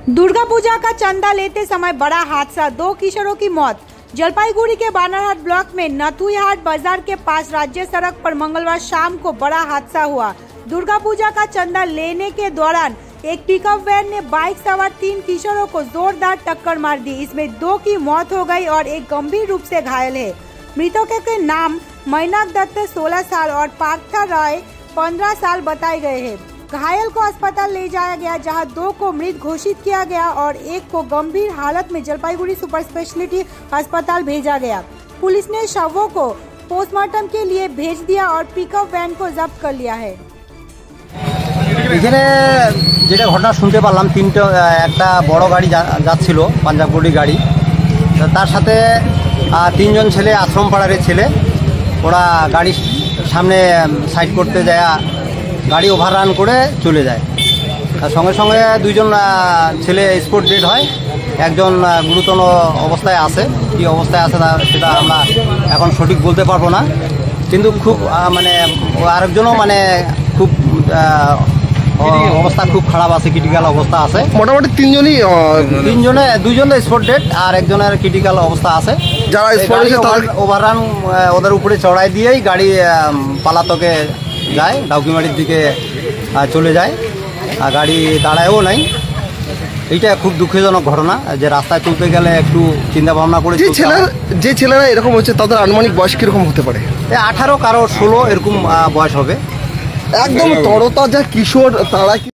दुर्गा पूजा का चंदा लेते समय बड़ा हादसा, 2 किशोरों की मौत। जलपाईगुड़ी के बानरहाट ब्लॉक में नथुईहाट बाजार के पास राज्य सड़क पर मंगलवार शाम को बड़ा हादसा हुआ। दुर्गा पूजा का चंदा लेने के दौरान एक पिकअप वैन ने बाइक सवार 3 किशोरों को जोरदार टक्कर मार दी। इसमें 2 की मौत हो गई और एक गंभीर रूप से घायल है। मृतकों के नाम मैनाक दत्त 16 साल और पार्था राय 15 साल बताए गए हैं। घायल को अस्पताल ले जाया गया, जहां 2 को मृत घोषित किया गया और एक को गंभीर हालत में जलपाईगुड़ी सुपर स्पेशलिटी अस्पताल भेजा गया। पुलिस ने शवों को पोस्टमार्टम के लिए भेज दिया और पिकअप वैन को जब्त कर लिया है। এখানে যেটা ঘটনা শুনতে পারলাম, একটা বড় গাড়ি যাচ্ছিল, পাঞ্জাব বডি গাড়ি, তার সাথে 3 জন ছেলে, আশ্রম পাড়ার ছেলে, ওরা গাড়ির সামনে সাইড করতে যায়, গাড়ি ওভাররান করে চলে যায়। তার সঙ্গে সঙ্গে 2 জন ছেলে স্পট ডেড হয়, একজন গুরুতর অবস্থায় আছে। কী অবস্থায় আছে সেটা আমরা এখন সঠিক বলতে পারবো না, কিন্তু খুব মানে আরেকজনও মানে খুব অবস্থা খুব খারাপ আছে, ক্রিটিক্যাল অবস্থা আছে। মোটামুটি 3 জনই, 2 জন স্পট ডেড আর একজনের ক্রিটিক্যাল অবস্থা আছে। যারা স্পট ডেড ওভাররান ওদের উপরে চড়াই দিয়েই গাড়ি পালাতকে যায়, ডাউকিমারির দিকে চলে যায়, আর গাড়ি দাঁড়ায়ও নাই। এইটা খুব দুঃখজনক ঘটনা, যে রাস্তায় চলতে গেলে একটু চিন্তা ভাবনা করে। যে ছেলেরা এরকম হচ্ছে তাদের আনুমানিক বয়স কিরকম হতে পারে? 18 কারো 16 এরকম বয়স হবে। একদম তরতাজা কিশোর তারা।